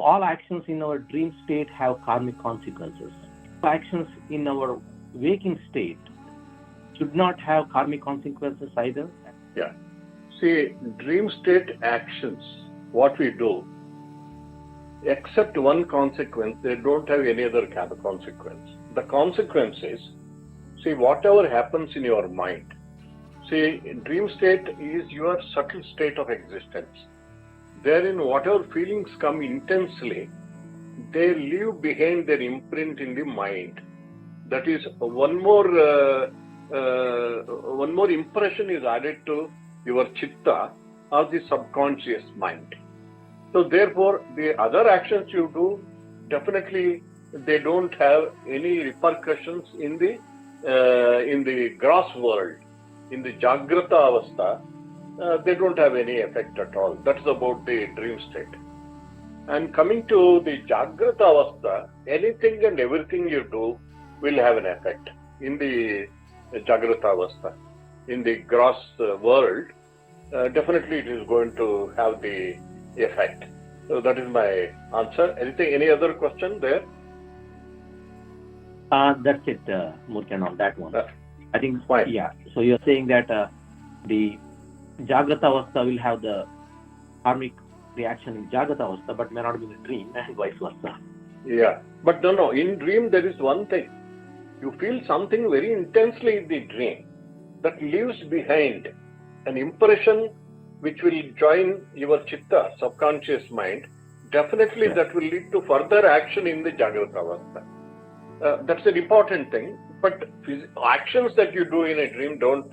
all actions in our dream state have karmic consequences? Actions in our waking state should not have karmic consequences either? Yeah. See, dream state actions, what we do, except one consequence, they don't have any other kind of consequence. The consequence is, see, whatever happens in your mind, see, dream state is your subtle state of existence. Therein, whatever feelings come intensely, they leave behind their imprint in the mind. That is, one more impression is added to your chitta or the subconscious mind. So therefore, the other actions you do, definitely they don't have any repercussions in the gross world, in the Jagrata Avastha. They don't have any effect at all. That's about the dream state. And coming to the Jagrata Avastha, anything and everything you do will have an effect in the Jagrata Avastha. In the gross world, definitely it is going to have the effect. So that is my answer. Any other question there? That's it, Murthy, on that one. I think, fine. Yeah. So you're saying that the Jagrata Avastha will have the karmic reaction in Jagrata Avastha, but may not be in the dream, and vice versa. Yeah. But no. In dream, there is one thing. You feel something very intensely in the dream that leaves behind an impression which will join your chitta, subconscious mind. Definitely that will lead to further action in the Jagrata Avastha. That's an important thing. But actions that you do in a dream don't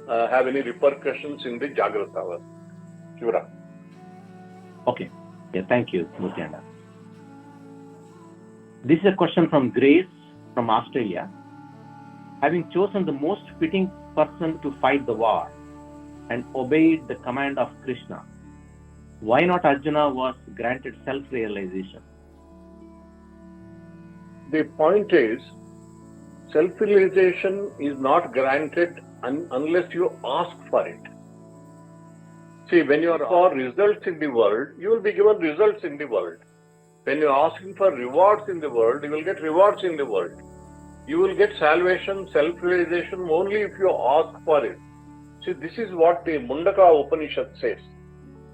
have any repercussions in the Jagrata Avastha. Shivra. Okay. Yeah, thank you, Murthy. This is a question from Grace from Australia. Having chosen the most fitting person to fight the war and obeyed the command of Krishna, why not Arjuna was granted self-realization? The point is, self-realization is not granted unless you ask for it. See, when you are for results in the world, you will be given results in the world. When you are asking for rewards in the world, you will get rewards in the world. You will get salvation, self-realization only if you ask for it. See, this is what the Mundaka Upanishad says.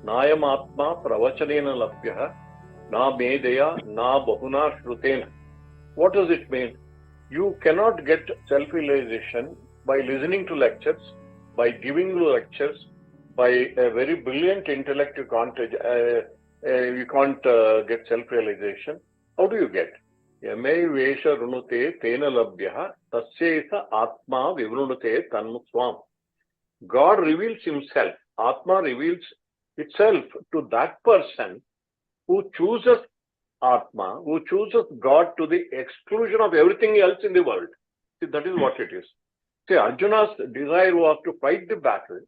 Nayam Atma pravachanena labhya na medeya na bahuna shrutena. What does it mean? You cannot get self-realization by listening to lectures, by giving lectures, by a very brilliant intellect. You can't get self-realization. How do you get? Yame vesha runute tena labhya tasyesa atma vivrunute tanmuswam. God reveals himself. Atma reveals itself to that person who chooses Atma, who chooses God to the exclusion of everything else in the world. See, that is what it is. See, Arjuna's desire was to fight the battle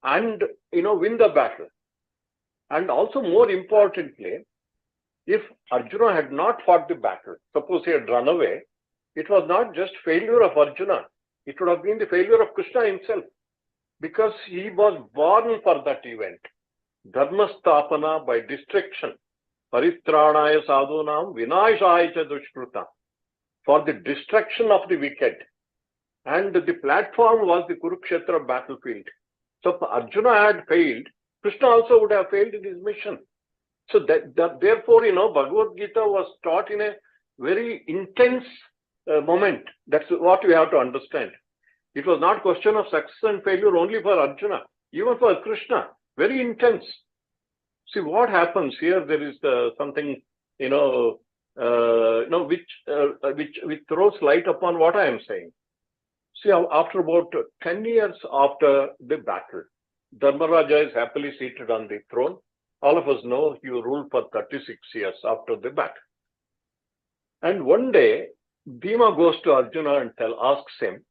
and, win the battle. And also, more importantly, if Arjuna had not fought the battle, suppose he had run away, it was not just failure of Arjuna. It would have been the failure of Krishna himself, because he was born for that event. Dharma stapana by destruction. Paritranaya sadhunam vinayashaya cha dushkruta. For the destruction of the wicked. And the platform was the Kurukshetra battlefield. So if Arjuna had failed, Krishna also would have failed in his mission. So therefore, Bhagavad Gita was taught in a very intense moment. That's what we have to understand. It was not a question of success and failure only for Arjuna, even for Krishna. Very intense. See what happens here. There is something, which throws light upon what I am saying. See, after about 10 years after the battle, Dharmaraja is happily seated on the throne. All of us know he ruled for 36 years after the battle. And one day, Bhima goes to Arjuna and asks him,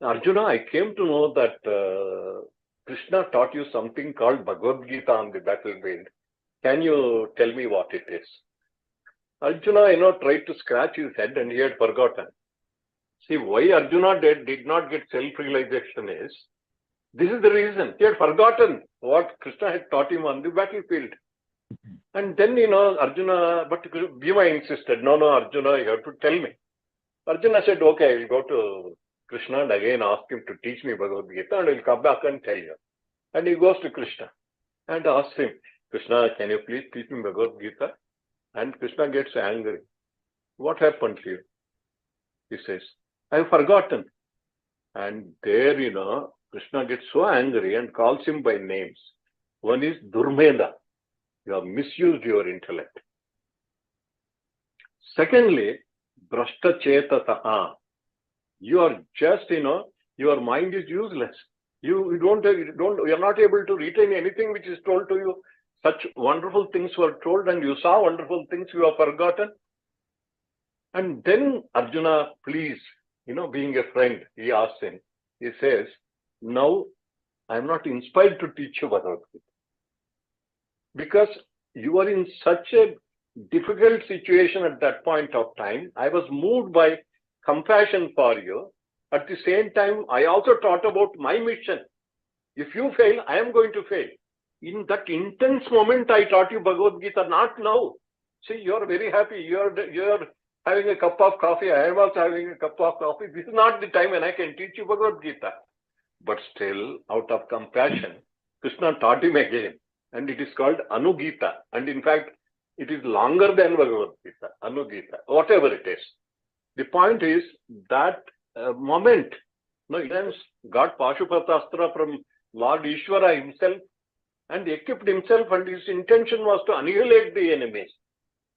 Arjuna, I came to know that Krishna taught you something called Bhagavad Gita on the battlefield. Can you tell me what it is? Arjuna, tried to scratch his head and he had forgotten. See, why Arjuna did not get self-realization is, this is the reason. He had forgotten what Krishna had taught him on the battlefield. And then, Arjuna, but Bhima insisted, no, Arjuna, you have to tell me. Arjuna said, okay, I will go to Krishna and again ask him to teach me Bhagavad Gita and I will come back and tell you. And he goes to Krishna and asks him, Krishna, can you please teach me Bhagavad Gita? And Krishna gets angry. What happened to you? He says, I have forgotten. And there, Krishna gets so angry and calls him by names. One is Durmeda. You have misused your intellect. Secondly, Brashta Chetataha. You are just, your mind is useless. You are not able to retain anything which is told to you. Such wonderful things were told and you saw wonderful things you have forgotten. And then Arjuna, please, being a friend, he asks him, he says, now I am not inspired to teach you Bhagavad Gita. Because you are in such a difficult situation at that point of time. I was moved by compassion for you. At the same time, I also thought about my mission. If you fail, I am going to fail. In that intense moment, I taught you Bhagavad Gita, not now. See, you are very happy. You are having a cup of coffee. I am also having a cup of coffee. This is not the time when I can teach you Bhagavad Gita. But still, out of compassion, Krishna taught him again. And it is called Anugita. And in fact, it is longer than Bhagavad Gita, Anugita, whatever it is. The point is that moment, got Pashupatastra from Lord Ishvara himself and equipped himself, and his intention was to annihilate the enemies.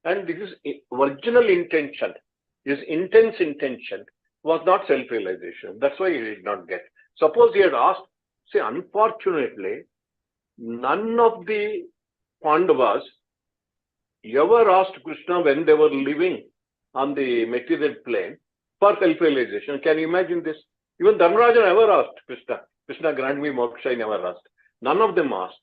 And his original intention, his intense intention was not self-realization. That's why he did not get. Suppose he had asked, say, unfortunately, none of the Pandavas ever asked Krishna when they were living on the material plane for self-realization. Can you imagine this? Even Dharmaraja never asked Krishna. Krishna, grant me moksha, he never asked. None of them asked.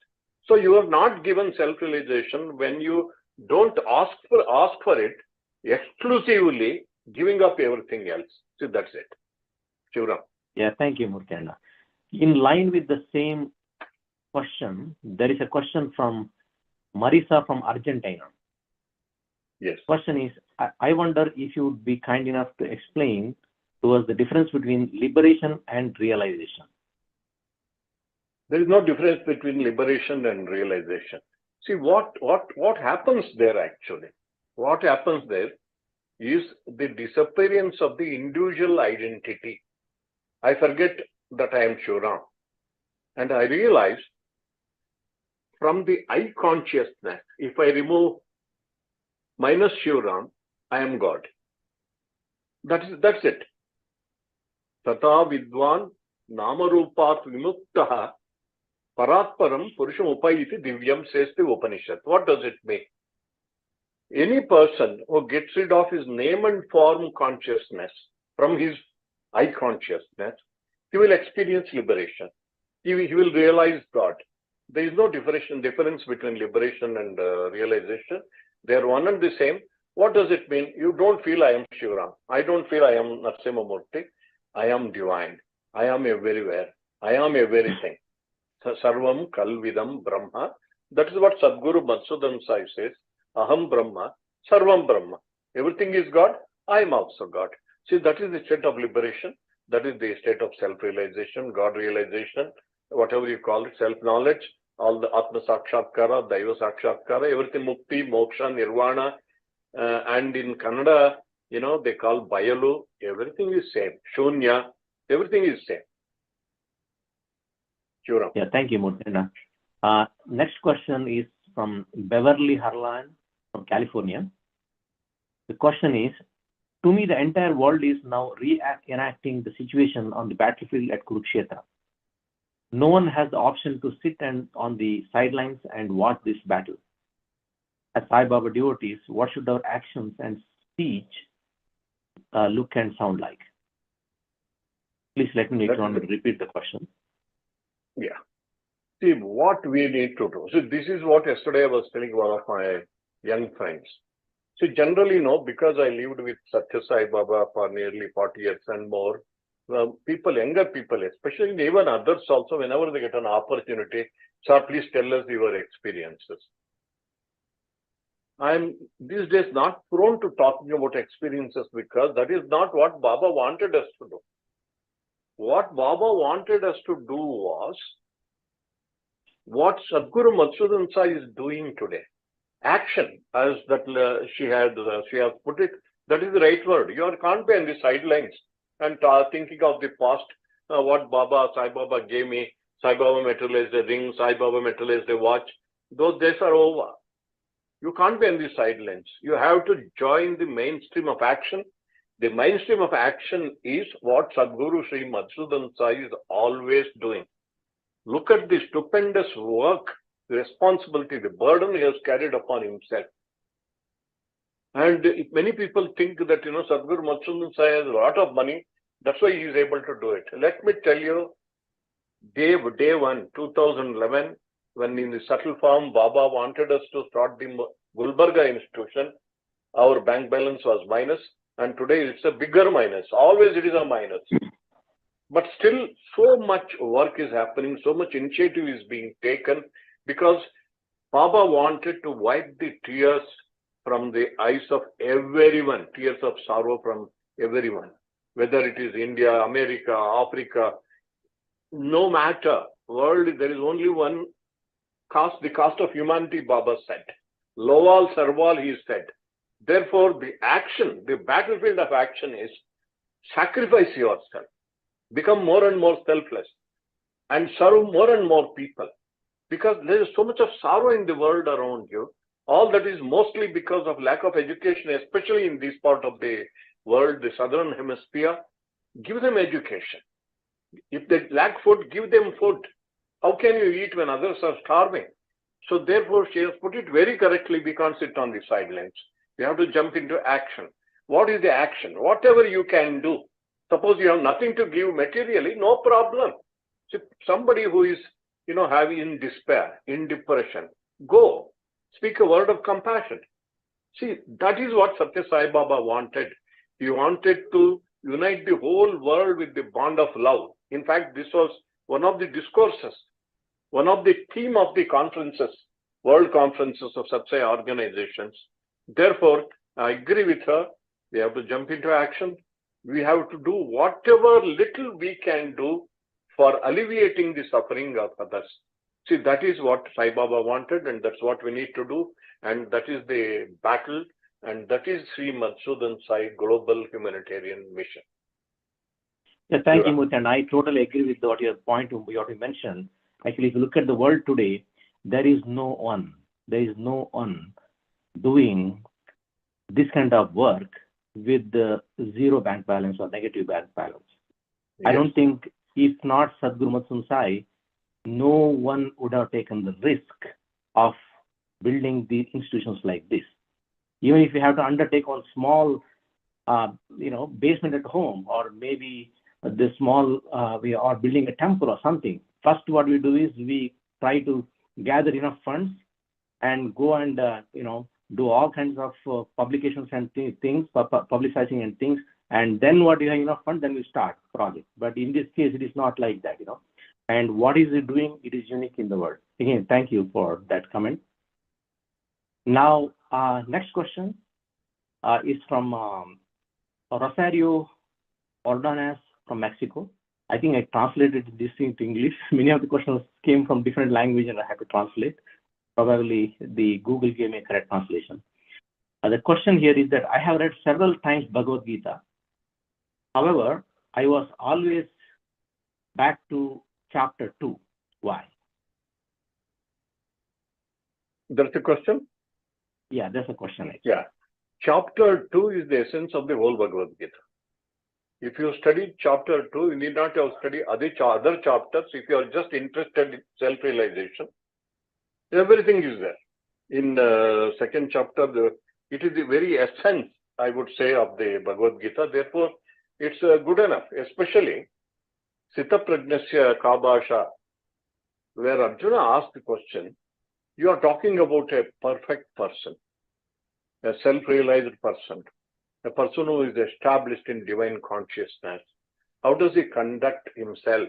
So you are not given self-realization when you don't ask for it, exclusively giving up everything else. So that's it. Shivram. Yeah, thank you, Murthy. In line with the same question, there is a question from Marisa from Argentina. Yes. Question is, I wonder if you would be kind enough to explain to us the difference between liberation and realization. There is no difference between liberation and realization. See, what happens there actually? What happens there is the disappearance of the individual identity. I forget that I am Shivram. And I realize from the I consciousness, if I remove minus Shivram, I am God. That's it. Tata vidwan namarupat vimuktaha paratparam purusham upayiti divyam says the Upanishad. What does it mean? Any person who gets rid of his name and form consciousness from his I consciousness, he will experience liberation. He will realize God. There is no difference between liberation and realization. They are one and the same. What does it mean? You don't feel I am Shivram. I don't feel I am Narasimha Murthy. I am divine. I am everywhere. I am everything. Sarvam Kalvidam Brahma. That is what Sadguru Madhusudan says. Aham Brahma, Sarvam Brahma. Everything is God. I am also God. See, that is the state of liberation. That is the state of self-realization, God realization, whatever you call it, self-knowledge, all the Atma Sakshatkara, Daiva Sakshatkara, everything Mukti, Moksha, Nirvana, and in Kannada, they call Bayalu, everything is same. Shunya, everything is same. Sure. Yeah, thank you, Murthy. Next question is from Beverly Harlan from California. The question is, to me, the entire world is now reenacting the situation on the battlefield at Kurukshetra. No one has the option to sit on the sidelines and watch this battle. As Sai Baba devotees, what should our actions and speech look and sound like? Please let me repeat the question. Yeah. See, what we need to do. So this is what yesterday I was telling one of my young friends. So generally, because I lived with Sathya Sai Baba for nearly 40 years and more, younger people, especially even others also, whenever they get an opportunity, sir, please tell us your experiences. I'm these days not prone to talking about experiences because that is not what Baba wanted us to do. What Baba wanted us to do was what Sadguru Madhusudan Sai is doing today. Action, as that she has put it, that is the right word. You can't be on the sidelines and thinking of the past, what Sai Baba gave me. Sai Baba materialized a ring, Sai Baba materialized a watch. Those days are over. You can't be on the sidelines. You have to join the mainstream of action. The mainstream of action is what Sadguru Shri Madhusudan Sai is always doing. Look at the stupendous work, the responsibility, the burden he has carried upon himself. And if many people think that, Sadguru Madhusudan Sai has a lot of money, that's why he is able to do it. Let me tell you, day one, 2011, when in the subtle form, Baba wanted us to start the Gulbarga institution, our bank balance was minus, and today it's a bigger minus. Always it is a minus. But still, so much work is happening, so much initiative is being taken because Baba wanted to wipe the tears from the eyes of everyone, tears of sorrow from everyone, whether it is India, America, Africa, no matter, world, there is only one caste, the caste of humanity, Baba said. Loval Sarval, he said. Therefore, the action, the battlefield of action is sacrifice yourself. Become more and more selfless and serve more and more people because there is so much of sorrow in the world around you. All that is mostly because of lack of education, especially in this part of the world, the southern hemisphere. Give them education. If they lack food, give them food. How can you eat when others are starving? So therefore, she has put it very correctly. We can't sit on the sidelines. We have to jump into action. What is the action? Whatever you can do. Suppose you have nothing to give materially, no problem. So somebody who is, having in despair, in depression, go. Speak a word of compassion. See, that is what Satya Sai Baba wanted. He wanted to unite the whole world with the bond of love. In fact, this was one of the discourses, one of the theme of the conferences, world conferences of Satsang organizations. Therefore, I agree with her. We have to jump into action. We have to do whatever little we can do for alleviating the suffering of others. See, that is what Sai Baba wanted, and that's what we need to do. And that is the battle, and that is Sri Madhusudan Sai Global Humanitarian Mission. Yeah, thank you, Murthy. And I totally agree with what you mentioned. Actually, if you look at the world today, there is no one doing this kind of work with the zero bank balance or negative bank balance. Yes. I don't think, if not Sadguru Madhusudan Sai, no one would have taken the risk of building these institutions like this. Even if you have to undertake on small, basement at home, or maybe the small, we are building a temple or something. First, what we do is we try to gather enough funds and go and, do all kinds of publications and things, publicizing and things. And then what you have enough funds, then we start project. But in this case, it is not like that, And what is it doing? It is unique in the world. Again, thank you for that comment. Now, next question is from Rosario Ordonez from Mexico. I think I translated this into English. Many of the questions came from different language and I had to translate. Probably the Google gave me a correct translation. The question here is that I have read several times Bhagavad Gita. However, I was always back to chapter 2. Why? That's the question? Yeah, that's a question. Actually. Yeah. Chapter 2 is the essence of the whole Bhagavad Gita. If you study chapter 2, you need not have studied other chapters. If you are just interested in self-realization, everything is there. In the second chapter, it is the very essence, I would say, of the Bhagavad Gita. Therefore, it's good enough, especially Sita Pragnasya Kabasha, where Arjuna asked the question, you are talking about a perfect person, a self-realized person, a person who is established in divine consciousness. How does he conduct himself?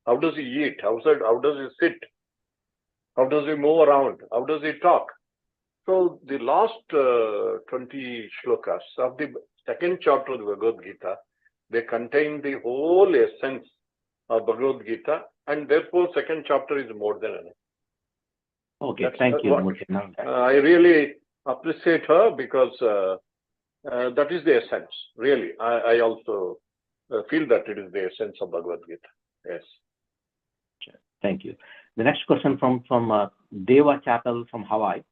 How does he eat? How does he sit? How does he move around? How does he talk? So the last 20 shlokas of the second chapter of the Bhagavad Gita, they contain the whole essence of Bhagavad Gita, and therefore second chapter is more than enough. Okay, thank you, Murthy. I really appreciate her because that is the essence. Really, I also feel that it is the essence of Bhagavad Gita. Yes. Thank you. The next question from Deva Chapel from Hawaii.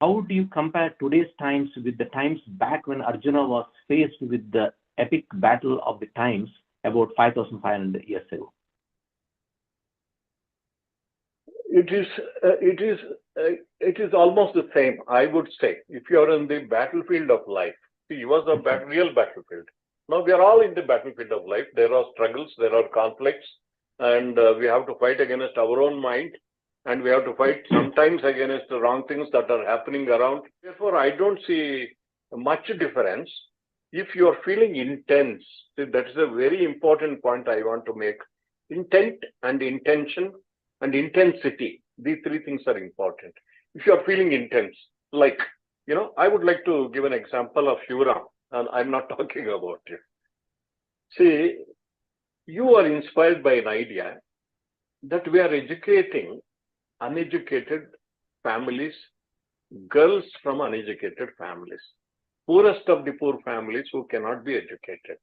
How do you compare today's times with the times back when Arjuna was faced with the epic battle of the times about 5,500 years ago? It is almost the same, I would say. If you are in the battlefield of life, see, it was a real battlefield. Now we are all in the battlefield of life. There are struggles, there are conflicts, and we have to fight against our own mind, and we have to fight sometimes against the wrong things that are happening around. Therefore, I don't see much difference. If you are feeling intense, see, that is a very important point I want to make. Intent and intention and intensity, these three things are important. If you are feeling intense, like, I would like to give an example of Shivaram, and I'm not talking about you. See, you are inspired by an idea that we are educating uneducated families, girls from uneducated families, poorest of the poor families who cannot be educated.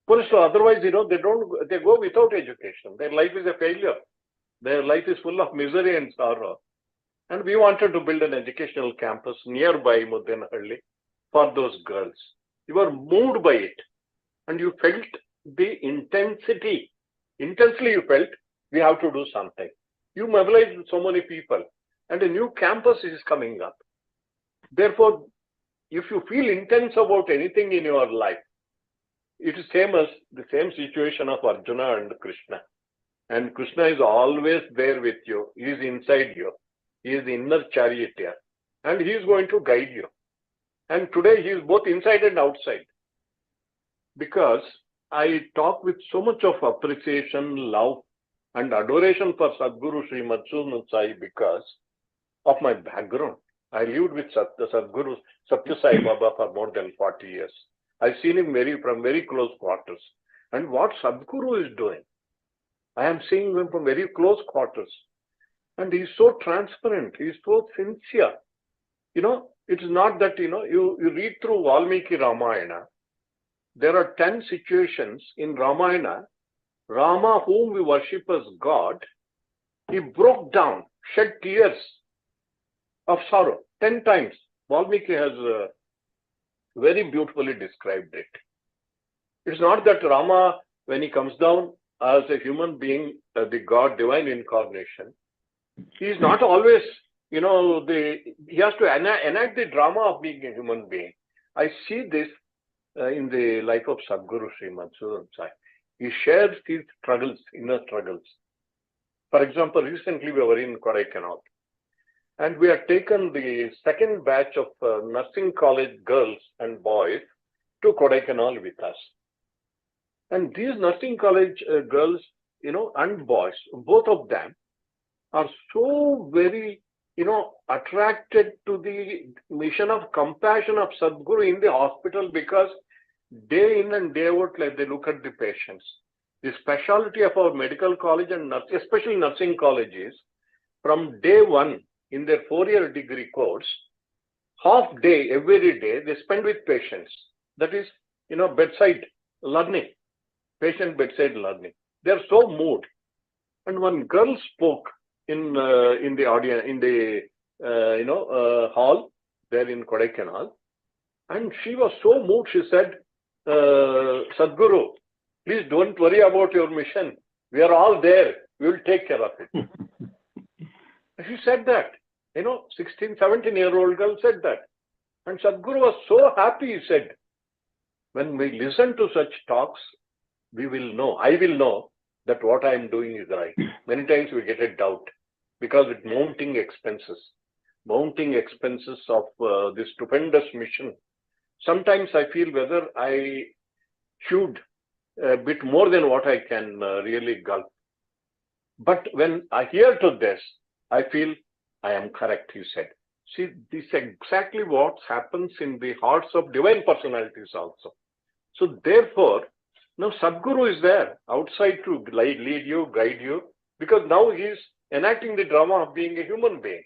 Otherwise, they go without education. Their life is a failure. Their life is full of misery and sorrow. And we wanted to build an educational campus nearby Muddenahalli for those girls. You were moved by it, and you felt the intensity. Intensely you felt, we have to do something. You mobilized so many people, and a new campus is coming up. Therefore, if you feel intense about anything in your life, it is same as the same situation of Arjuna and Krishna. And Krishna is always there with you. He is inside you. He is the inner charioteer. And he is going to guide you. And today he is both inside and outside. Because I talk with so much of appreciation, love, and adoration for Sadguru Sri Madhusudan because of my background. I lived with Sadguru Sathya Sai Baba for more than 40 years. I've seen him from very close quarters. And what Sadguru is doing, I am seeing him from very close quarters. And he's so transparent. He's so sincere. It is not that, you read through Valmiki Ramayana. There are 10 situations in Ramayana. Rama, whom we worship as God, he broke down, shed tears of sorrow 10 times. Valmiki has very beautifully described it. It's not that Rama, when he comes down as a human being, the God, divine incarnation, he is not always, he has to enact the drama of being a human being. I see this in the life of Sadguru Sri Madhusudan Sai. He shares his struggles, inner struggles. For example, recently we were in Kodaikanal, and we had taken the second batch of nursing college girls and boys to Kodaikanal with us. And these nursing college girls, and boys, both of them are so very, attracted to the mission of compassion of Sadguru in the hospital, because day in and day out, they look at the patients. The specialty of our medical college and especially nursing colleges, from day one in their 4-year degree course, half day every day they spend with patients. That is, bedside learning, patient bedside learning. They are so moved. And one girl spoke in the audience, in the hall there in Kodaikanal, and she was so moved. She said, Sadguru, please don't worry about your mission. We are all there. We will take care of it. She said that. 16, 17-year-old girl said that. And Sadguru was so happy. He said, when we listen to such talks, I will know that what I am doing is right. Many times we get a doubt because with mounting expenses of this stupendous mission. Sometimes I feel whether I should a bit more than what I can really gulp. But when I hear to this, I feel I am correct, he said. See, this is exactly what happens in the hearts of divine personalities also. So therefore, now Sadguru is there outside to lead you, guide you, because now he is enacting the drama of being a human being.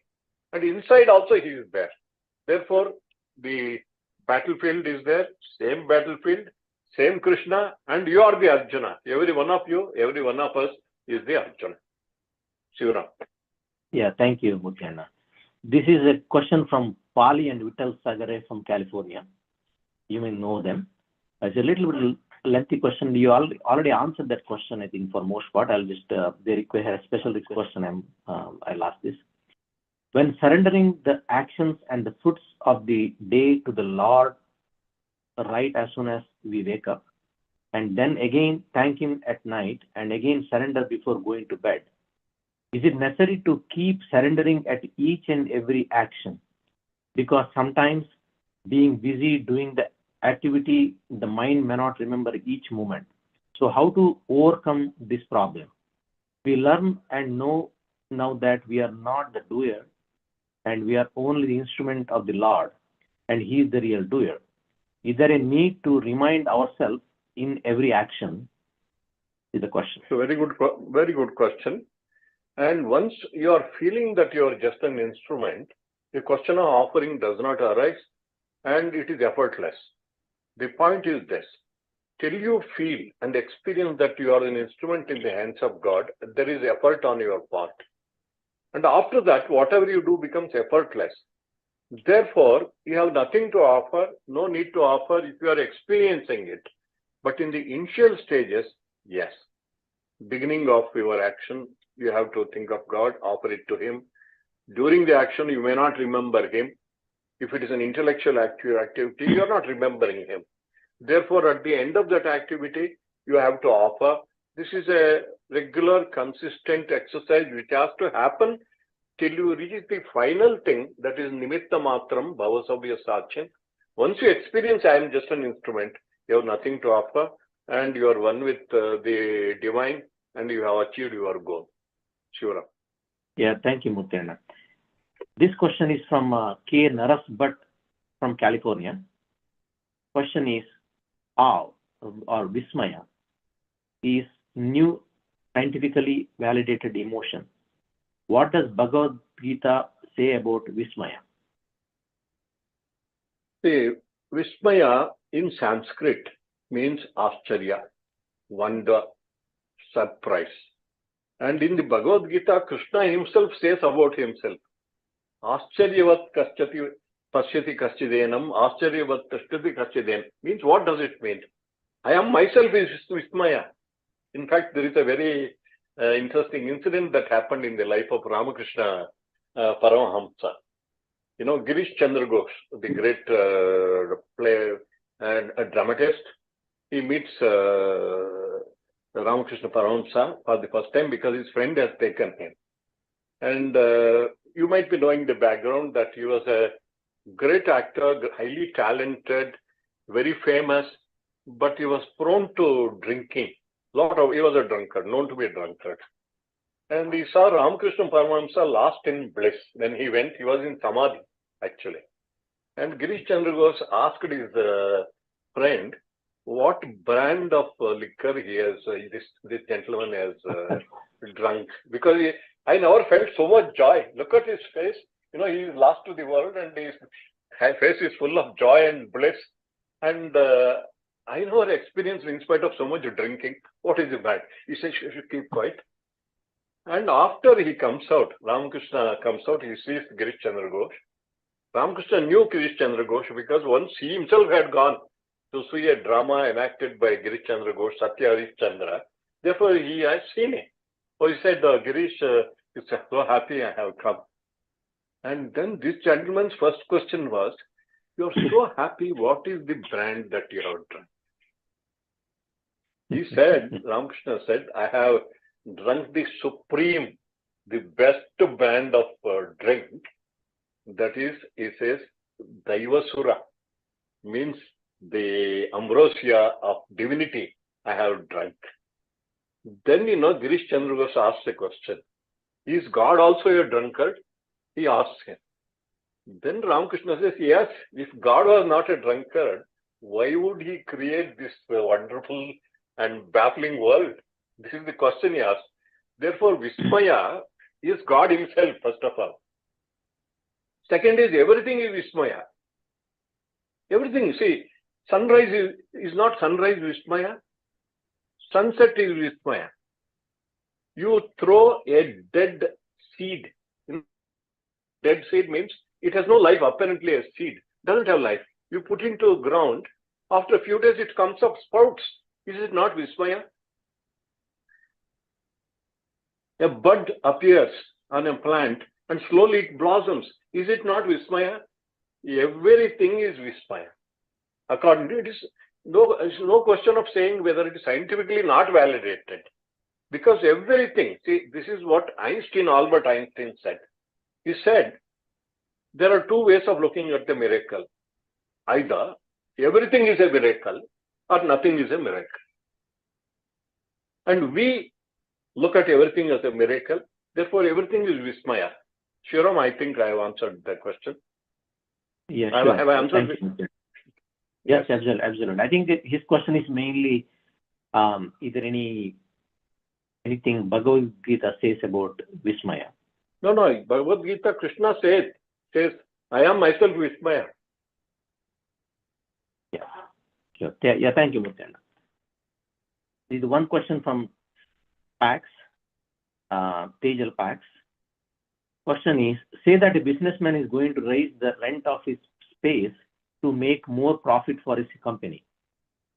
And inside also he is there. Therefore, the battlefield is there, same battlefield, same Krishna, and you are the Arjuna. Every one of you, every one of us is the Arjuna. Shivaram. Yeah, thank you, Murthy. This is a question from Pali and Vittal Sagare from California. You may know them. It's a little bit lengthy question. You already answered that question, I think, for most part. I'll just, they require a special question. I'll ask this. When surrendering the actions and the fruits of the day to the Lord right as soon as we wake up, and then again thank Him at night, and again surrender before going to bed, is it necessary to keep surrendering at each and every action? Because sometimes being busy doing the activity, the mind may not remember each moment. So how to overcome this problem? We learn and know now that we are not the doer, and we are only the instrument of the Lord, and He is the real doer. Is there a need to remind ourselves in every action? Is the question. So very good question. And once you are feeling that you are just an instrument, the question of offering does not arise, and it is effortless. The point is this: till you feel and experience that you are an instrument in the hands of God, there is effort on your part. And after that, whatever you do becomes effortless. Therefore, you have nothing to offer, no need to offer if you are experiencing it. But in the initial stages, yes. Beginning of your action, you have to think of God, offer it to Him. During the action, you may not remember Him. If it is an intellectual activity, you are not remembering Him. Therefore, at the end of that activity, you have to offer. This is a regular, consistent exercise which has to happen till you reach the final thing, that is nimitta matram bhavasavya sachin. Once you experience I am just an instrument, you have nothing to offer, and you are one with the divine, and you have achieved your goal. Shivaram. Yeah, thank you, Murthy. This question is from K. Naras Bhatt from California. Question is, awe or vismaya is new scientifically validated emotion. What does Bhagavad Gita say about vismaya? See, vismaya in Sanskrit means ascharya, wonder, surprise. And in the Bhagavad Gita, Krishna himself says about himself, ascharyavat kaschati pashyati kaschidenam, ascharyavat tashtati kaschidenam. Means, what does it mean? I am myself is vismaya. In fact, there is a very interesting incident that happened in the life of Ramakrishna Paramahamsa. You know, Girish Chandra Ghosh, the great player and a dramatist, he meets Ramakrishna Paramahamsa for the first time because his friend has taken him. And you might be knowing the background that he was a great actor, highly talented, very famous, but he was prone to drinking. He was a drunkard, known to be a drunkard. And he saw Ramakrishna Paramahamsa lost in bliss. When he went, he was in Samadhi, actually. And Girish Chandra Ghosh asked his friend what brand of liquor he has, this gentleman has drunk. Because I never felt so much joy. Look at his face. You know, he is lost to the world and his face is full of joy and bliss. And I never experienced, in spite of so much drinking, what is the brand? He says, you should keep quiet. And after he comes out, Ramakrishna comes out, he sees Girish Chandra Ghosh. Ramakrishna knew Girish Chandra Ghosh because once he himself had gone to see a drama enacted by Girish Chandra Ghosh, Sathya Chandra. Therefore, he has seen it. So he said, Girish is so happy I have come. And then this gentleman's first question was, you are so happy, what is the brand that you have drunk? He said, Ramakrishna said, I have drunk the supreme, the best brand of drink. That is, he says, Daivasura, means the ambrosia of divinity I have drunk. Then, Girish Chandra Ghosh asked a question. Is God also a drunkard? He asks him. Then Ramakrishna says, yes, if God was not a drunkard, why would he create this wonderful and baffling world? This is the question he asks. Therefore, Vismaya is God himself, first of all. Second is, everything is Vismaya. Everything, see, sunrise is not sunrise Vismaya. Sunset is Vismaya. You throw a dead seed. Dead seed means it has no life, apparently a seed. Doesn't have life. You put into ground, after a few days it comes up, sprouts. Is it not Vismaya? A bud appears on a plant and slowly it blossoms. Is it not Vismaya? Everything is Vismaya. According to it, is no question of saying whether it is scientifically not validated. Because everything, see, this is what Albert Einstein said. He said, there are two ways of looking at the miracle. Either everything is a miracle or nothing is a miracle. And we look at everything as a miracle. Therefore, everything is Vismaya. Shiram, I think I have answered that question. Yes, sure. Have I answered? Yes, absolutely. I think that his question is mainly either anything Bhagavad Gita says about Vismaya. No. Bhagavad Gita, Krishna says, I am myself Vismaya. Yeah, sure. Yeah, thank you, Murthy. There is one question from Pax, Tejal Pax. Question is, say that a businessman is going to raise the rent of his space to make more profit for his company.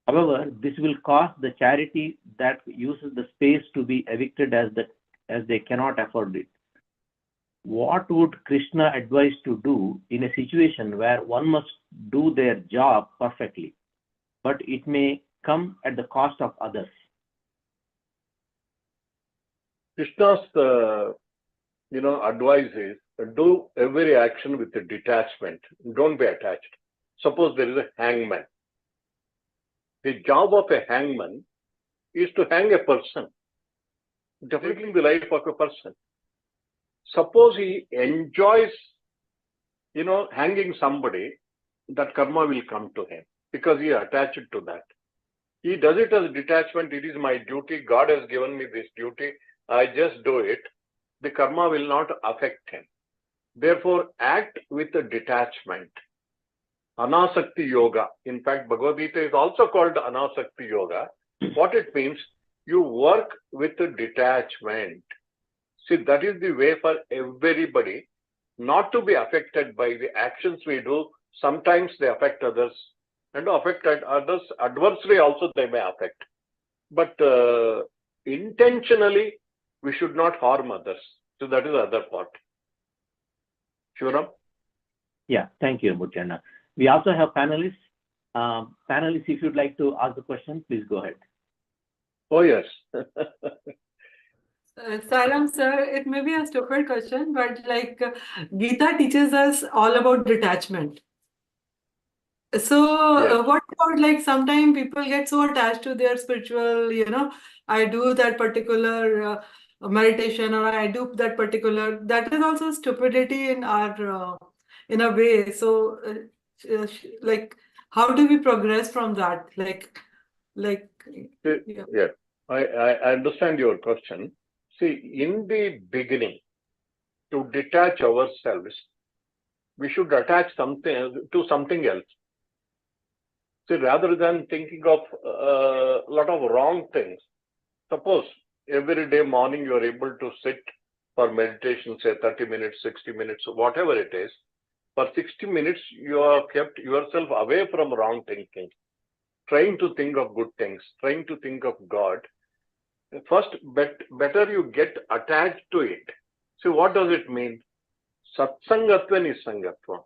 However, this will cause the charity that uses the space to be evicted as they cannot afford it. What would Krishna advise to do in a situation where one must do their job perfectly, but it may come at the cost of others? Krishna's advice is do every action with a detachment. Don't be attached. Suppose there is a hangman. The job of a hangman is to hang a person, definitely the life of a person. Suppose he enjoys, hanging somebody, that karma will come to him because he is attached to that. He does it as detachment. It is my duty. God has given me this duty. I just do it. The karma will not affect him. Therefore, act with a detachment. Anasakti Yoga. In fact, Bhagavad Gita is also called Anasakti Yoga. What it means, you work with a detachment. See, that is the way for everybody not to be affected by the actions we do. Sometimes they affect others, and affected others adversely also they may affect. But intentionally, we should not harm others. So that is the other part. Shivaram? Yeah, thank you, Murthy. We also have panelists. Panelists, if you'd like to ask the question, please go ahead. Oh, yes. Saram sir, it may be a stupid question, but Gita teaches us all about detachment. So Yes. what about sometimes people get so attached to their spiritual, I do that particular meditation, or I do that particular, that is also stupidity in our, in a way. So how do we progress from that? Yeah. I understand your question. See, in the beginning, to detach ourselves, we should attach something to something else. See, rather than thinking of a lot of wrong things, suppose every day morning you are able to sit for meditation, say 30 minutes, 60 minutes, whatever it is. For 60 minutes, you have kept yourself away from wrong thinking, trying to think of good things, trying to think of God. First, better you get attached to it. See, what does it mean? Satsangatva nisangatva.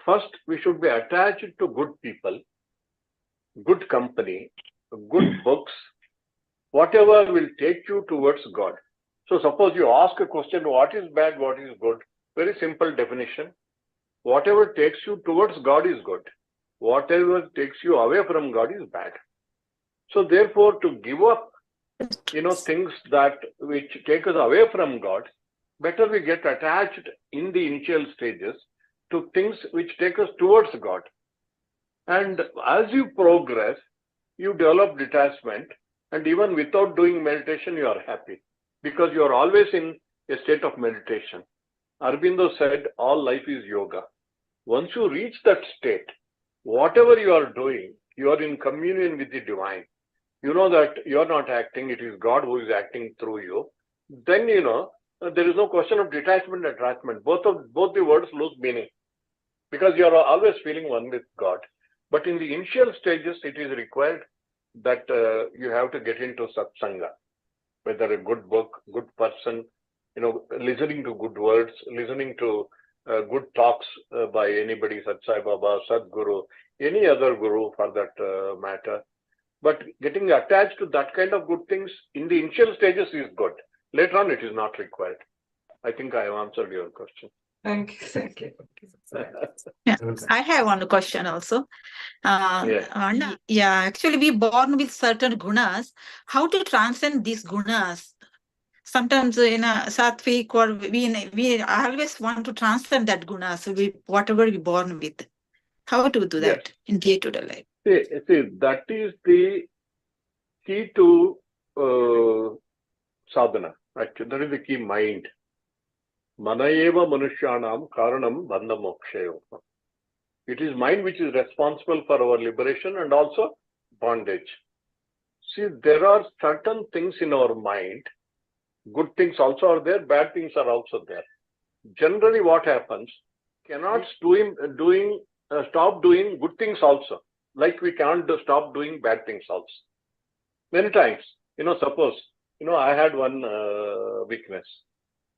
First, we should be attached to good people, good company, good books, whatever will take you towards God. So suppose you ask a question, what is bad, what is good? Very simple definition. Whatever takes you towards God is good. Whatever takes you away from God is bad. So therefore, to give up, things which take us away from God, better we get attached in the initial stages to things which take us towards God. And as you progress, you develop detachment, and even without doing meditation, you are happy because you are always in a state of meditation. Aurobindo said, all life is yoga. Once you reach that state, whatever you are doing, you are in communion with the divine. You know that you are not acting, it is God who is acting through you. Then, there is no question of detachment and attachment. Both the words lose meaning because you are always feeling one with God. But in the initial stages, it is required that you have to get into satsanga, whether a good book, good person, listening to good words, listening to good talks by anybody, Sai Baba, Sadguru, any other guru for that matter. But getting attached to that kind of good things in the initial stages is good. Later on, it is not required. I think I have answered your question. Thank you. Thank you. Yeah, I have one question also. Actually, we born with certain gunas. How to transcend these gunas? Sometimes in a sattvic, or we always want to transcend that gunas. Whatever we born with. How to do that in day-to-day life? See, that is the key to sadhana. Actually, that is the key mind. Manayeva manushyanam karanam bandha mokshayo. It is mind which is responsible for our liberation and also bondage. See, there are certain things in our mind. Good things also are there, bad things are also there. Generally, what happens, cannot stop doing good things also. Like we can't stop doing bad things also. Many times, suppose, I had one weakness.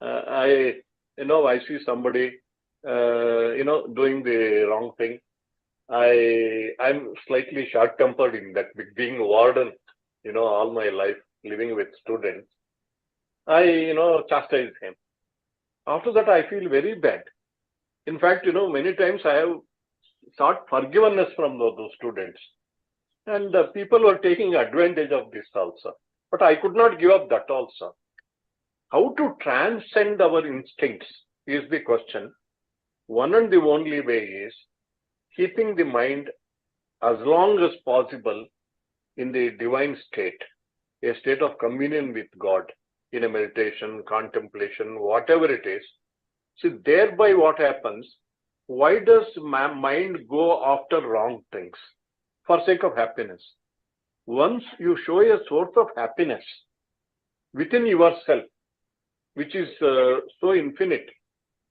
I see somebody, doing the wrong thing. I'm slightly short-tempered in that, being warden, all my life, living with students. I, chastise him. After that, I feel very bad. In fact, many times I have sought forgiveness from those students. And people were taking advantage of this also. But I could not give up that also. How to transcend our instincts is the question. One and the only way is keeping the mind as long as possible in the divine state, a state of communion with God, in a meditation, contemplation, whatever it is. See, thereby what happens, why does mind go after wrong things? For sake of happiness. Once you show a source of happiness within yourself, which is so infinite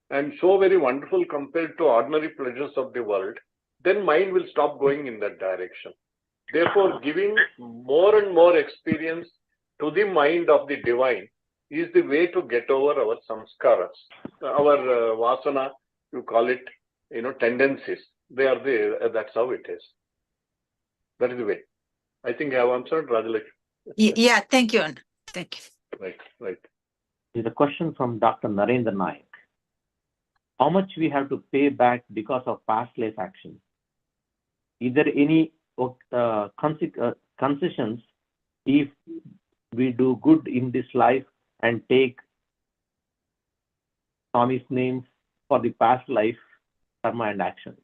and so very wonderful compared to ordinary pleasures of the world, then mind will stop going in that direction. Therefore, giving more and more experience to the mind of the divine is the way to get over our samskaras, our vasana, you call it, tendencies. They are there. That's how it is. That is the way. I think I have answered, Rajalakshmi. Yeah, thank you. Thank you. Right. This is a question from Dr. Narendra Nayak. How much we have to pay back because of past life action? Is there any concessions if we do good in this life and take Swami's name for the past life karma and action?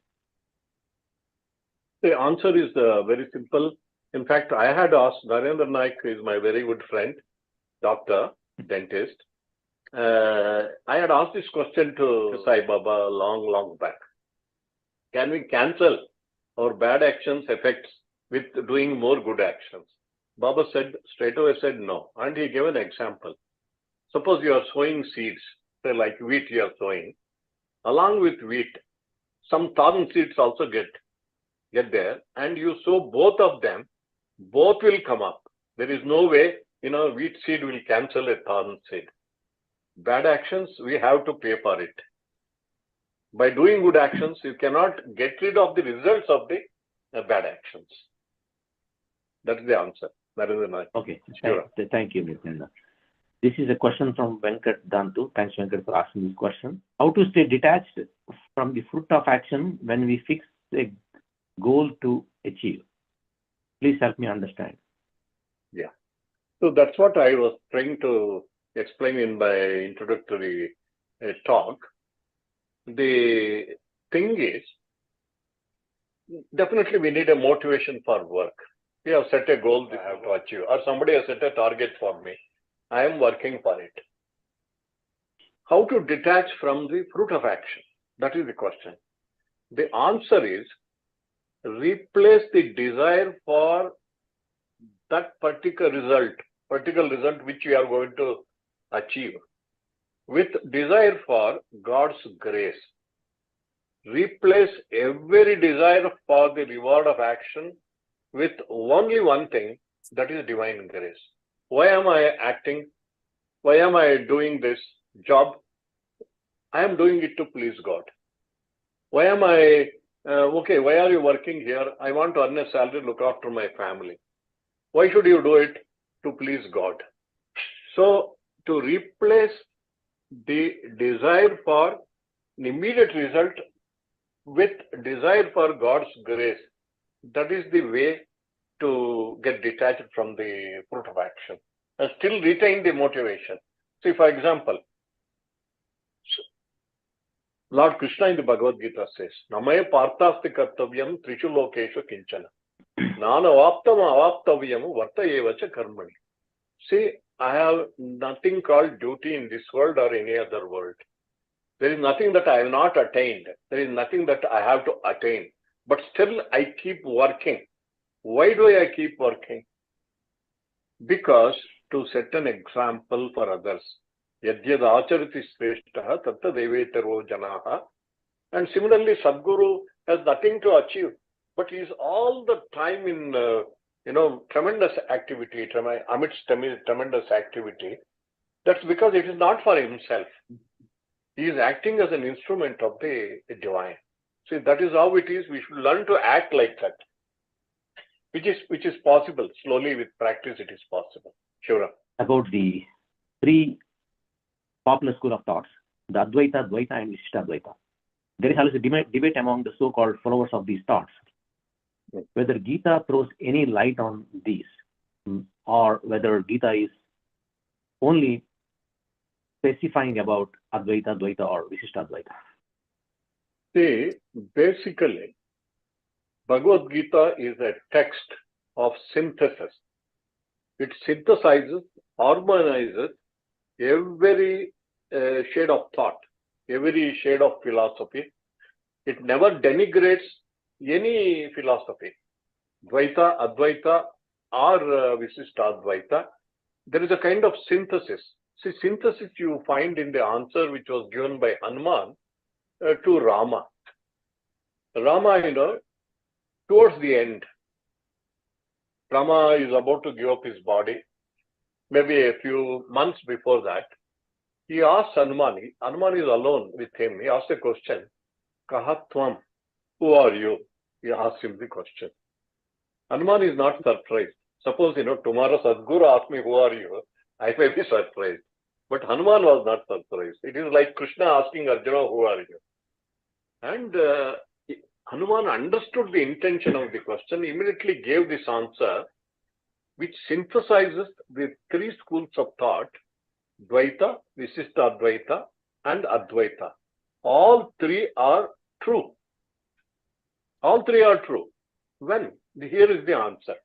The answer is very simple. In fact, I had asked, Narendra Nayak is my very good friend, doctor, dentist. I had asked this question to Sai Baba long back. Can we cancel our bad actions effects with doing more good actions? Baba straight away said no. And he gave an example. Suppose you are sowing seeds, say like wheat you are sowing. Along with wheat, some thorn seeds also get there, and you sow both of them, both will come up. There is no way, wheat seed will cancel a thorn seed. Bad actions, we have to pay for it. By doing good actions, you cannot get rid of the results of the bad actions. That is the answer. That is the answer. Okay. Sure. Thank you, Mr. This is a question from Venkat Dantu. Thanks, Venkat, for asking this question. How to stay detached from the fruit of action when we fix a goal to achieve? Please help me understand. Yeah. So that's what I was trying to explained in my introductory talk, the thing is, definitely we need a motivation for work. We have set a goal that I have to achieve, or somebody has set a target for me. I am working for it. How to detach from the fruit of action? That is the question. The answer is, replace the desire for that particular result which we are going to achieve, with desire for God's grace. Replace every desire for the reward of action with only one thing, that is divine grace. Why am I acting? Why am I doing this job? I am doing it to please God. Why am I, why are you working here? I want to earn a salary, look after my family. Why should you do it? To please God. So, to replace the desire for an immediate result with desire for God's grace, that is the way to get detached from the fruit of action and still retain the motivation. See, for example, Lord Krishna in the Bhagavad Gita says, Namaya parthasti kartavyam trishu lokeshu kinchana. Nana avaptam avaptavyam vartayevacha karmani. See, I have nothing called duty in this world or any other world. There is nothing that I have not attained. There is nothing that I have to attain. But still I keep working. Why do I keep working? Because to set an example for others. Yadyad acharati shreshtaha tatta devetaro janaha. And similarly, Sadguru has nothing to achieve, but he is all the time in tremendous activity, amidst tremendous activity. That's because it is not for himself. He is acting as an instrument of the divine. See, that is how it is. We should learn to act like that, which is possible. Slowly, with practice, it is possible. Sure. About the three popular school of thoughts, the Advaita, Dvaita, and Vishishtadvaita. There is always a debate among the so-called followers of these thoughts, whether Gita throws any light on these, or whether Gita is only specifying about Advaita, Dvaita, or Vishishtadvaita. See, basically, Bhagavad Gita is a text of synthesis. It synthesizes, harmonizes every shade of thought, every shade of philosophy. It never denigrates any philosophy, Dvaita, Advaita, or Vishishtadvaita. There is a kind of synthesis. See, synthesis you find in the answer which was given by Hanuman to Rama. Rama, towards the end, Rama is about to give up his body. Maybe a few months before that, he asked Hanuman, Hanuman is alone with him. He asked a question, Kahatvam, who are you? He asked him the question. Hanuman is not surprised. Suppose, tomorrow Sadguru asks me, who are you? I may be surprised. But Hanuman was not surprised. It is like Krishna asking Arjuna, who are you? And Hanuman understood the intention of the question, immediately gave this answer, which synthesizes the three schools of thought, Dvaita, Vishishtadvaita, and Advaita. All three are true. All three are true. When? Here is the answer.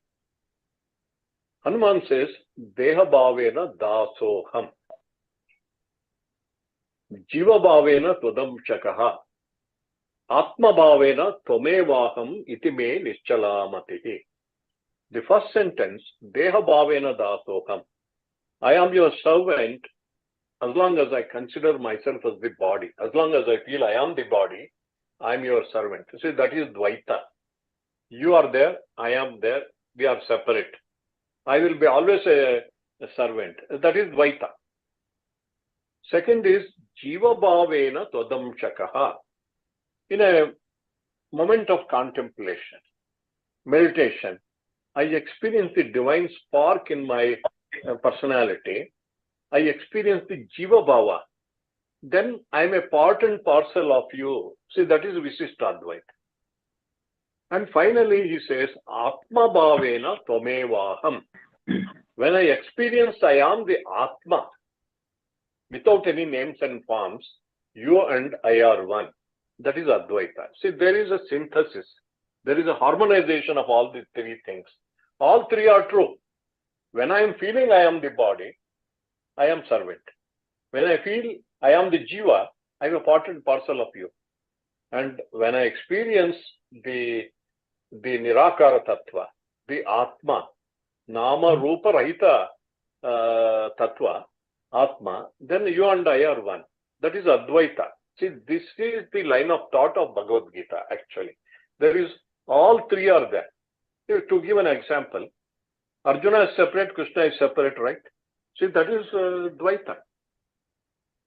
Hanuman says, Deha bhavena dasoham. Jiva bhavena todam shakaha. Atma bhavena tomevaham iti me nischalamatihi. The first sentence, Deha bhavena dasoham. I am your servant as long as I consider myself as the body. As long as I feel I am the body, I am your servant. See, that is Dvaita. You are there, I am there, we are separate. I will be always a servant. That is Dvaita. Second is Jiva bhavena todam shakaha. In a moment of contemplation, meditation, I experience the divine spark in my personality. I experience the Jiva Bhava. Then I am a part and parcel of you. See, that is Vishishtadvaita. And finally, he says, Atma Bhavena Tvamevaham. When I experience I am the Atma, without any names and forms, you and I are one. That is Advaita. See, there is a synthesis. There is a harmonization of all these three things. All three are true. When I am feeling I am the body, I am servant. When I feel I am the Jiva, I am a part and parcel of you. And when I experience the Nirakara Tattva, the Atma, Nama Rupa Rahita Tattva, Atma, then you and I are one. That is Advaita. See, this is the line of thought of Bhagavad Gita, actually. There is, all three are there. To give an example, Arjuna is separate, Krishna is separate, right? See, that is Dvaita.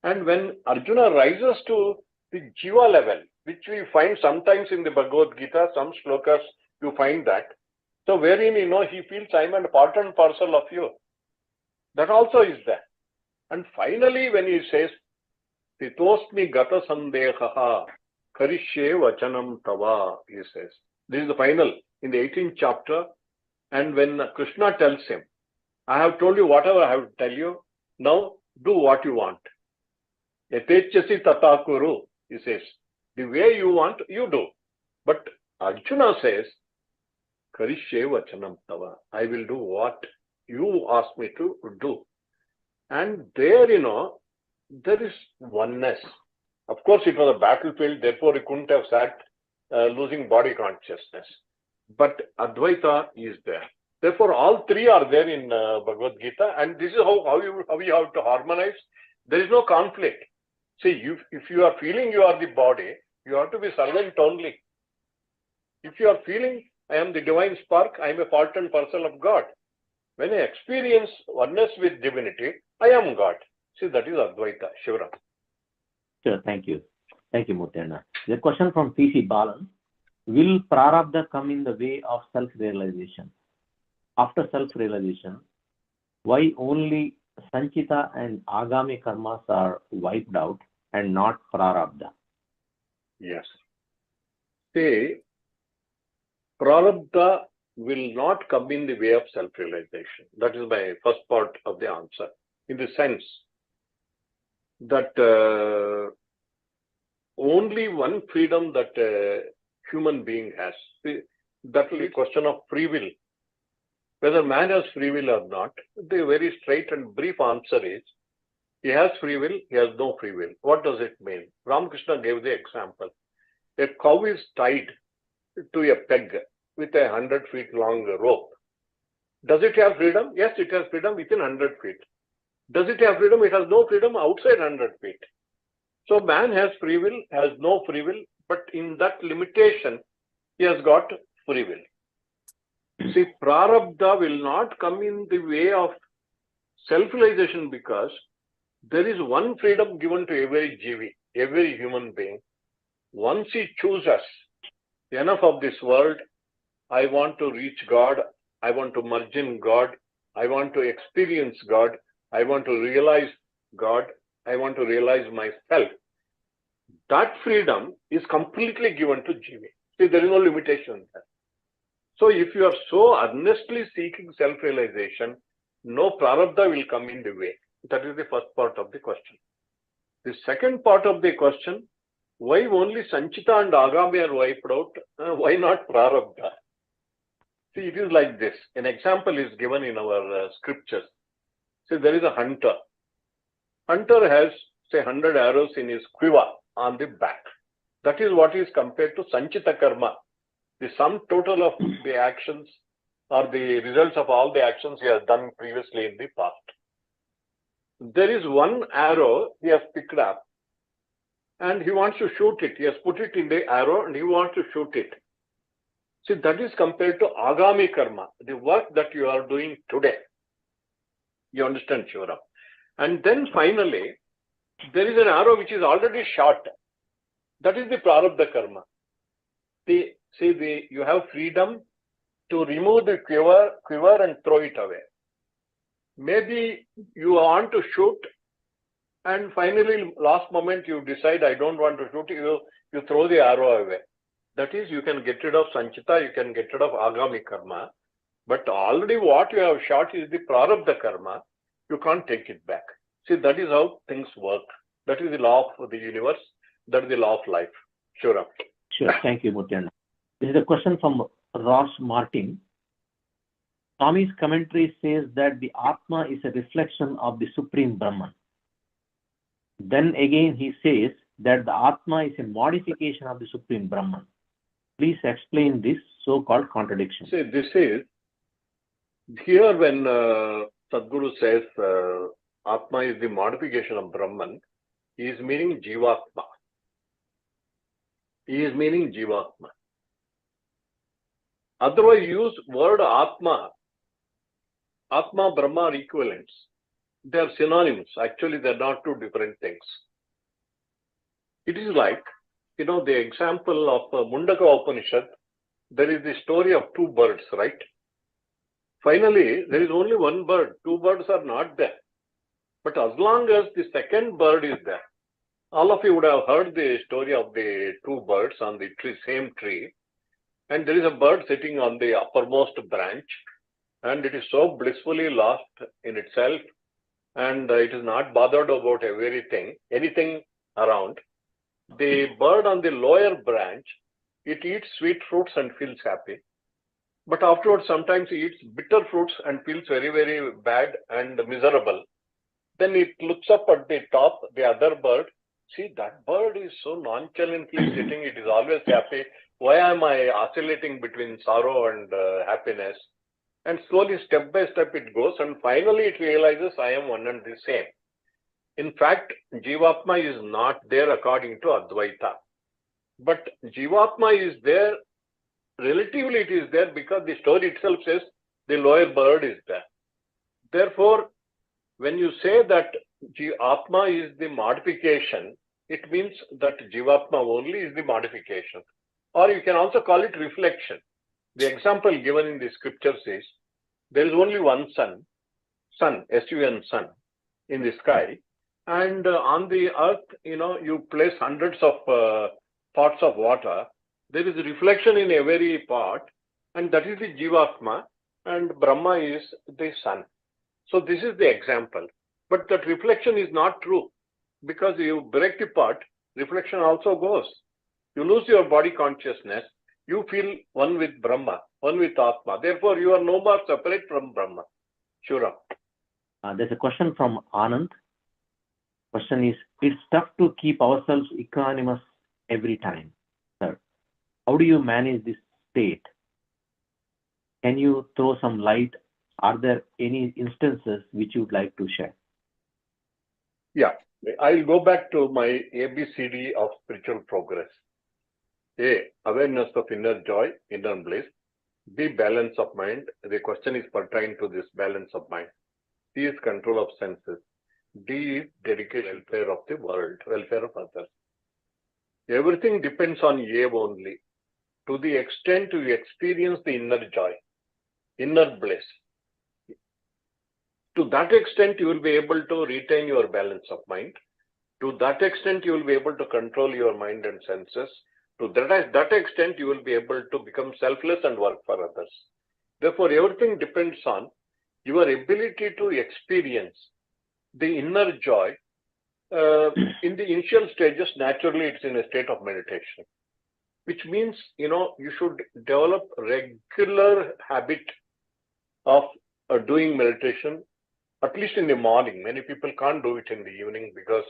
And when Arjuna rises to the Jiva level, which we find sometimes in the Bhagavad Gita, some shlokas, you find that. So wherein, he feels I am a part and parcel of you. That also is there. And finally, when he says, Titosmi gata sandehaha karishye vachanam tava, he says. This is the final, in the 18th chapter. And when Krishna tells him, I have told you whatever I have to tell you, now do what you want. Yatechasi tata kuru, he says. The way you want, you do. But Arjuna says, Karishye vachanam tava. I will do what you ask me to do. And there, there is oneness. Of course, it was a battlefield, therefore, he couldn't have sat losing body consciousness. But Advaita is there. Therefore, all three are there in Bhagavad Gita, and this is how you have to harmonize. There is no conflict. See, if you are feeling you are the body, you have to be servant only. If you are feeling I am the divine spark, I am a part and parcel of God. When I experience oneness with divinity, I am God. See, that is Advaita, Shivram. Sure, thank you. Thank you, Murthy. The question from C.C. Balan. Will Prarabdha come in the way of self-realization? After self-realization, why only Sanchita and Agami karmas are wiped out and not Prarabdha? Yes. See, Prarabdha will not come in the way of self-realization. That is my first part of the answer. In the sense that only one freedom that a human being has. See, that will be a question of free will. Whether man has free will or not, the very straight and brief answer is, he has free will, he has no free will. What does it mean? Ramakrishna gave the example. A cow is tied to a peg with a 100 feet long rope. Does it have freedom? Yes, it has freedom within 100 feet. Does it have freedom? It has no freedom outside 100 feet. So man has free will, has no free will, but in that limitation, he has got free will. See, Prarabdha will not come in the way of self-realization because there is one freedom given to every jivi, every human being. Once he chooses, enough of this world, I want to reach God, I want to merge in God, I want to experience God, I want to realize God, I want to realize myself. That freedom is completely given to jivi. See, there is no limitation there. So if you are so earnestly seeking self-realization, no prarabdha will come in the way. That is the first part of the question. The second part of the question, why only Sanchita and Agami are wiped out? Why not prarabdha? See, it is like this. An example is given in our scriptures. See, there is a hunter. Hunter has, say, 100 arrows in his quiver on the back. That is what is compared to Sanchita karma. The sum total of the actions or the results of all the actions he has done previously in the past. There is one arrow he has picked up and he wants to shoot it. He has put it in the arrow and he wants to shoot it. See, that is compared to Agami karma, the work that you are doing today. You understand, Shivaram? And then finally, there is an arrow which is already shot. That is the prarabdha karma. You have freedom to remove the quiver and throw it away. Maybe you want to shoot and finally last moment you decide I don't want to shoot, you throw the arrow away. That is, you can get rid of Sanchita, you can get rid of Agami karma, but already what you have shot is the prarabdha karma, you can't take it back. See, that is how things work. That is the law of the universe. That is the law of life. Sure. Sure. Thank you, Murthy. This is a question from Ross Martin. Swami's commentary says that the Atma is a reflection of the Supreme Brahman. Then again he says that the Atma is a modification of the Supreme Brahman. Please explain this so-called contradiction. See, this is here when Sadguru says Atma is the modification of Brahman, he is meaning Jivatma. He is meaning Jivatma. Otherwise, use word Atma. Atma, Brahma are equivalents. They are synonyms. Actually, they are not two different things. It is like, the example of Mundaka Upanishad, there is the story of two birds, right? Finally, there is only one bird. Two birds are not there. But as long as the second bird is there, all of you would have heard the story of the two birds on the same tree. And there is a bird sitting on the uppermost branch. And it is so blissfully lost in itself. And it is not bothered about anything around. The bird on the lower branch, it eats sweet fruits and feels happy. But afterwards, sometimes it eats bitter fruits and feels very, very bad and miserable. Then it looks up at the top, the other bird. See, that bird is so nonchalantly sitting, it is always happy. Why am I oscillating between sorrow and happiness? And slowly, step by step, it goes, and finally it realizes I am one and the same. In fact, Jivatma is not there according to Advaita. But Jivatma is there, relatively it is there because the story itself says the lower bird is there. Therefore, when you say that Atma is the modification, it means that Jivatma only is the modification. Or you can also call it reflection. The example given in the scripture says, there is only one sun, S-U-N, sun, in the sky. And on the earth, you place hundreds of pots of water. There is a reflection in every pot, and that is the Jivatma, and Brahma is the sun. So this is the example. But that reflection is not true, because you break the pot, reflection also goes. You lose your body consciousness, you feel one with Brahma, one with Atma. Therefore, you are no more separate from Brahma. Shura. There's a question from Anand. Question is, it's tough to keep ourselves equanimous every time, sir. How do you manage this state? Can you throw some light? Are there any instances which you would like to share? Yeah, I'll go back to my ABCD of spiritual progress. A, awareness of inner joy, inner bliss. B, balance of mind. The question is pertaining to this balance of mind. C is control of senses. D is dedication, welfare of the world, welfare of others. Everything depends on A only. To the extent you experience the inner joy, inner bliss, to that extent you will be able to retain your balance of mind. To that extent you will be able to control your mind and senses. To that extent you will be able to become selfless and work for others. Therefore, everything depends on your ability to experience the inner joy. In the initial stages, naturally it's in a state of meditation, which means, you should develop regular habit of doing meditation, at least in the morning. Many people can't do it in the evening because,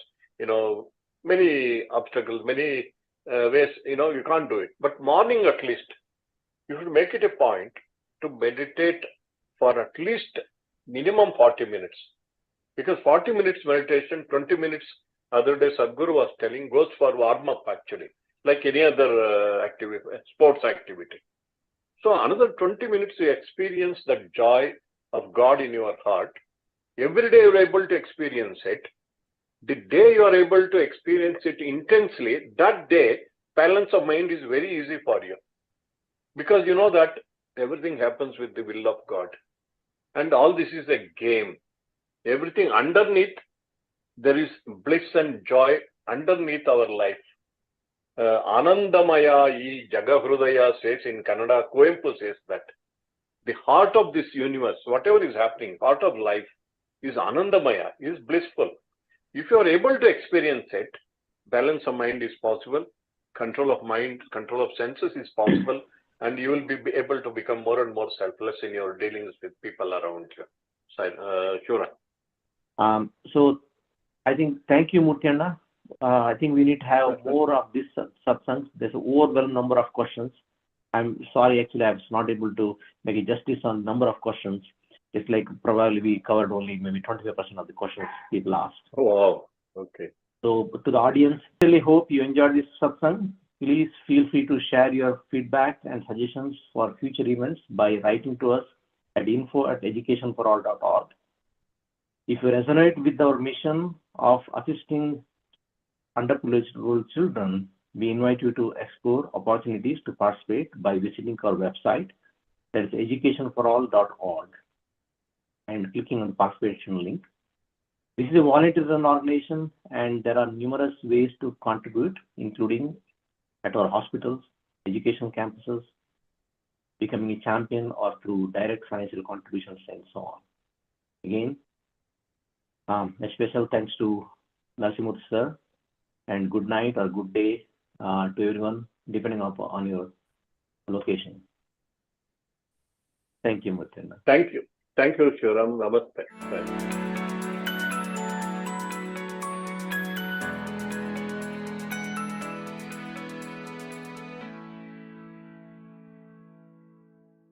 many obstacles, many ways, you can't do it. But morning at least, you should make it a point to meditate for at least minimum 40 minutes. Because 40 minutes meditation, 20 minutes, other day Sadguru was telling, goes for warm-up actually, like any other activity, sports activity. So another 20 minutes you experience that joy of God in your heart. Every day you are able to experience it. The day you are able to experience it intensely, that day, balance of mind is very easy for you. Because you know that everything happens with the will of God. And all this is a game. Everything underneath, there is bliss and joy underneath our life. Anandamaya I Jagahrudaya says in Kannada, Kuempu says that the heart of this universe, whatever is happening, heart of life, is Anandamaya, is blissful. If you are able to experience it, balance of mind is possible, control of mind, control of senses is possible, and you will be able to become more and more selfless in your dealings with people around you. Shura. So I think, thank you, Murthy. I think we need to have more of this satsangs. There's an overwhelming number of questions. I'm sorry, actually, I was not able to make a justice on number of questions. It's like probably we covered only maybe 25% of the questions people asked. Oh, wow. Okay. So to the audience, really hope you enjoyed this satsang. Please feel free to share your feedback and suggestions for future events by writing to us at info@educationforall.org. If you resonate with our mission of assisting underprivileged rural children, we invite you to explore opportunities to participate by visiting our website, that is educationforall.org, and clicking on the participation link. This is a volunteer-run organization, and there are numerous ways to contribute, including at our hospitals, education campuses, becoming a champion, or through direct financial contributions and so on. Again, a special thanks to Narasimha Murthy sir, and good night or good day to everyone, depending on your location. Thank you, Murthy. Thank you. Thank you, Shivaram. Namaste.